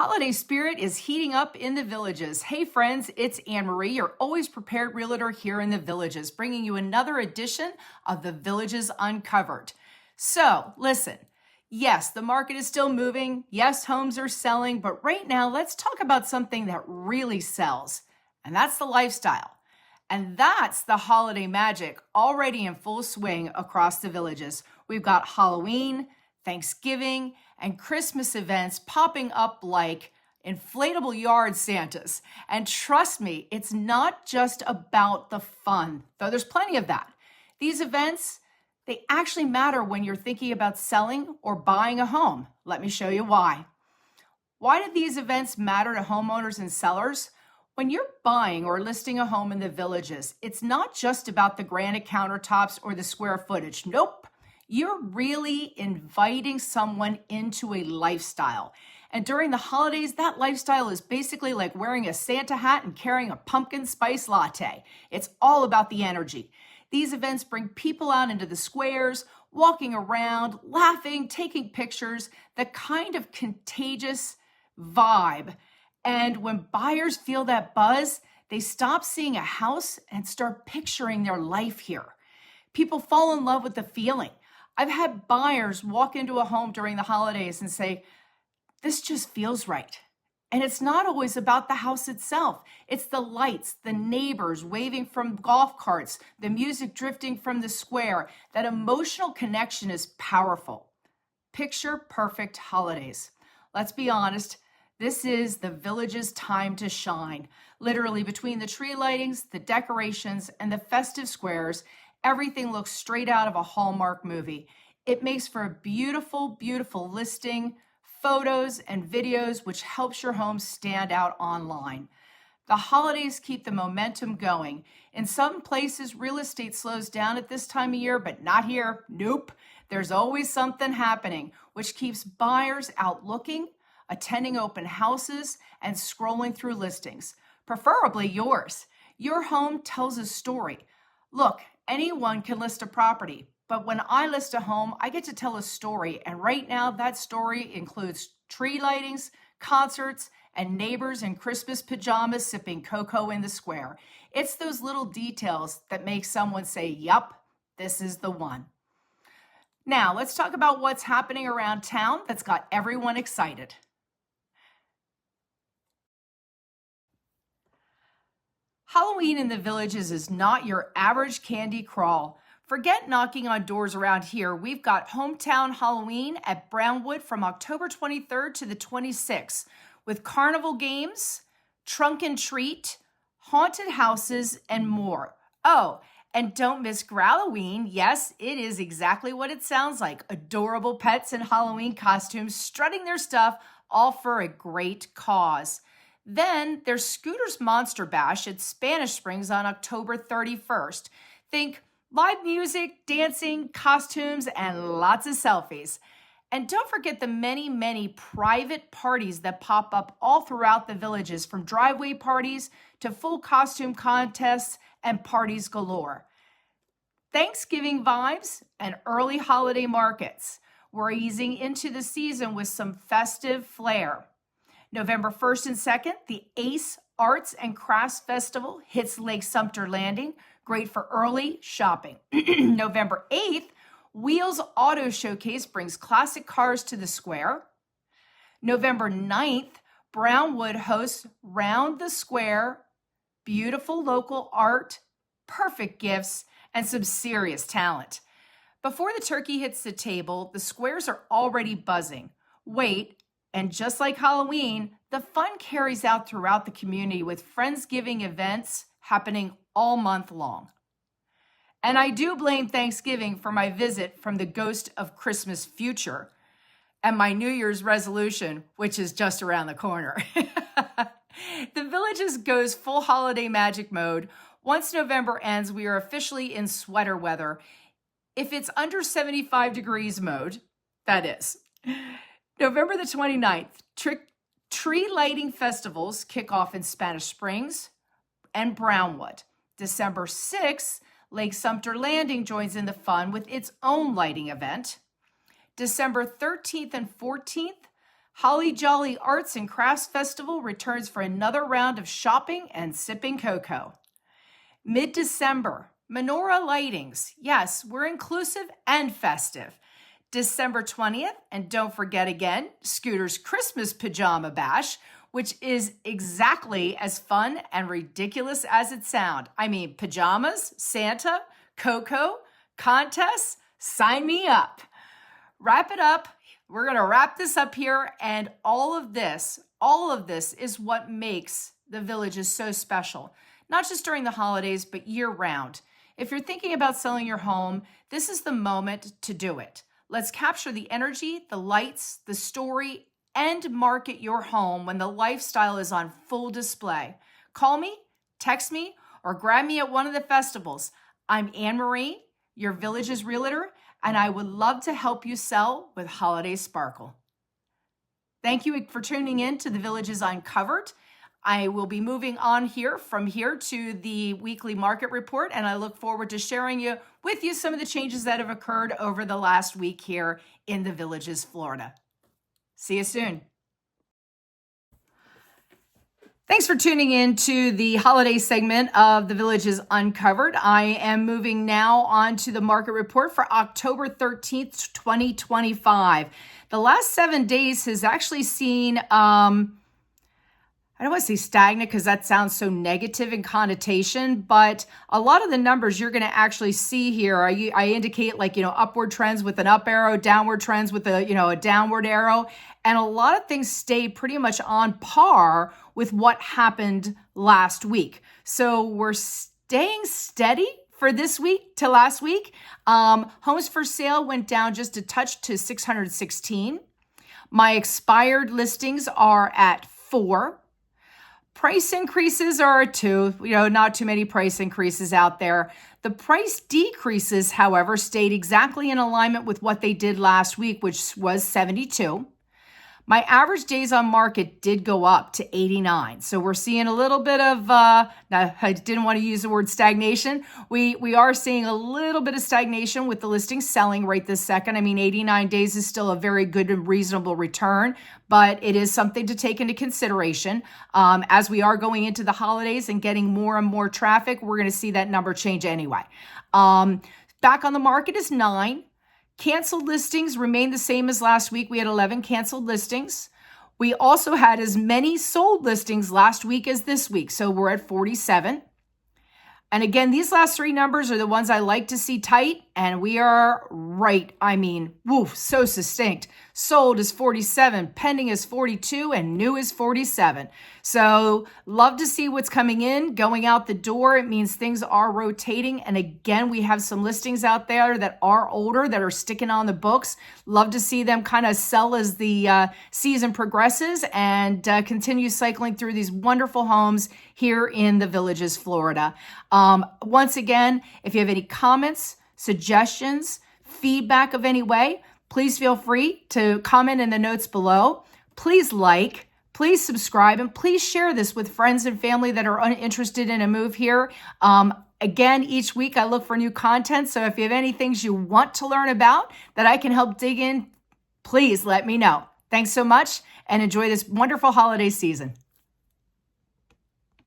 holiday spirit is heating up in the Villages. Hey friends, it's Anne-Marie, your always prepared realtor here in the Villages, bringing you another edition of the Villages Uncovered. So listen, yes, the market is still moving. Yes, homes are selling, but right now let's talk about something that really sells, and that's the lifestyle. And that's the holiday magic already in full swing across the Villages. We've got Halloween, Thanksgiving, and Christmas events popping up like inflatable yard Santas. And trust me, it's not just about the fun, though there's plenty of that. These events, they actually matter when you're thinking about selling or buying a home. Let me show you why. Why do these events matter to homeowners and sellers? When you're buying or listing a home in the Villages, it's not just about the granite countertops or the square footage. Nope. You're really inviting someone into a lifestyle. And during the holidays, that lifestyle is basically like wearing a Santa hat and carrying a pumpkin spice latte. It's all about the energy. These events bring people out into the squares, walking around, laughing, taking pictures, the kind of contagious vibe. And when buyers feel that buzz, they stop seeing a house and start picturing their life here. People fall in love with the feeling. I've had buyers walk into a home during the holidays and say, this just feels right. And it's not always about the house itself. It's the lights, the neighbors waving from golf carts, the music drifting from the square. That emotional connection is powerful. Picture perfect holidays. Let's be honest. This is the Village's time to shine. Literally between the tree lightings, the decorations, and the festive squares, everything looks straight out of a Hallmark movie. It makes for a beautiful, beautiful listing, photos, and videos, which helps your home stand out online. The holidays keep the momentum going. In some places, real estate slows down at this time of year, but not here. Nope. There's always something happening, which keeps buyers out looking, attending open houses, and scrolling through listings, preferably yours. Your home tells a story. Look, anyone can list a property, but when I list a home, I get to tell a story, and right now that story includes tree lightings, concerts, and neighbors in Christmas pajamas sipping cocoa in the square. It's those little details that make someone say, yup, this is the one. Now, let's talk about what's happening around town that's got everyone excited. Halloween in the Villages is not your average candy crawl. Forget knocking on doors around here. We've got Hometown Halloween at Brownwood from October 23rd to the 26th with carnival games, trunk and treat, haunted houses, and more. Oh, and don't miss Growl-O-Ween. Yes, it is exactly what it sounds like. Adorable pets in Halloween costumes strutting their stuff, all for a great cause. Then there's Scooter's Monster Bash at Spanish Springs on October 31st. Think live music, dancing, costumes, and lots of selfies. And don't forget the many, many private parties that pop up all throughout the Villages, from driveway parties to full costume contests and parties galore. Thanksgiving vibes and early holiday markets. We're easing into the season with some festive flair. November 1st and 2nd, the ACE Arts and Crafts Festival hits Lake Sumter Landing, great for early shopping. November 8th, Wheels Auto Showcase brings classic cars to the square. November 9th, Brownwood hosts Round the Square, beautiful local art, perfect gifts, and some serious talent. Before the turkey hits the table, the squares are already buzzing. Wait, and just like Halloween, the fun carries out throughout the community with Friendsgiving events happening all month long. And I do blame Thanksgiving for my visit from the ghost of Christmas future and my New Year's resolution, which is just around the corner. The Villages goes full holiday magic mode. Once November ends, we are officially in sweater weather. If it's under 75 degrees mode, that is. November the 29th, tree lighting festivals kick off in Spanish Springs and Brownwood. December 6th, Lake Sumter Landing joins in the fun with its own lighting event. December 13th and 14th, Holly Jolly Arts and Crafts Festival returns for another round of shopping and sipping cocoa. Mid-December, menorah lightings. Yes, we're inclusive and festive. December 20th, and don't forget again, Scooter's Christmas Pajama Bash, which is exactly as fun and ridiculous as it sounds. I mean, pajamas, Santa, cocoa, contests, sign me up. Wrap it up. We're going to wrap this up here, and all of this is what makes the Villages so special, not just during the holidays, but year-round. If you're thinking about selling your home, this is the moment to do it. Let's capture the energy, the lights, the story, and market your home when the lifestyle is on full display. Call me, text me, or grab me at one of the festivals. I'm Anne Marie, your Villages Realtor, and I would love to help you sell with holiday sparkle. Thank you for tuning in to the Villages Uncovered. I will be moving on from here to the weekly market report, and I look forward to sharing with you some of the changes that have occurred over the last week here in the Villages, Florida. See you soon. Thanks for tuning in to the holiday segment of the Villages Uncovered. I am moving now on to the market report for October 13th, 2025. The last 7 days has actually seen, I don't want to say stagnant because that sounds so negative in connotation, but a lot of the numbers you're going to actually see here, I indicate like, upward trends with an up arrow, downward trends with a downward arrow. And a lot of things stay pretty much on par with what happened last week. So we're staying steady for this week to last week. Homes for sale went down just a touch to 616. My expired listings are at 4. Price increases are at 2, not too many price increases out there. The price decreases, however, stayed exactly in alignment with what they did last week, which was 72. My average days on market did go up to 89. So we're seeing a little bit of, now I didn't want to use the word stagnation. We are seeing a little bit of stagnation with the listings selling right this second. I mean, 89 days is still a very good and reasonable return, but it is something to take into consideration. As we are going into the holidays and getting more and more traffic, we're going to see that number change anyway. Back on the market is 9. Canceled listings remain the same as last week. We had 11 canceled listings. We also had as many sold listings last week as this week. So we're at 47. And again, these last 3 numbers are the ones I like to see tight. And we are right. I mean, so succinct. Sold is 47, pending is 42, and new is 47. So love to see what's coming in, going out the door. It means things are rotating. And again, we have some listings out there that are older, that are sticking on the books. Love to see them kind of sell as the season progresses and continue cycling through these wonderful homes here in the Villages, Florida. Once again, if you have any comments, suggestions, feedback of any way, please feel free to comment in the notes below. Please like, please subscribe, and please share this with friends and family that are interested in a move here. Again, each week I look for new content. So if you have any things you want to learn about that I can help dig in, please let me know. Thanks so much and enjoy this wonderful holiday season.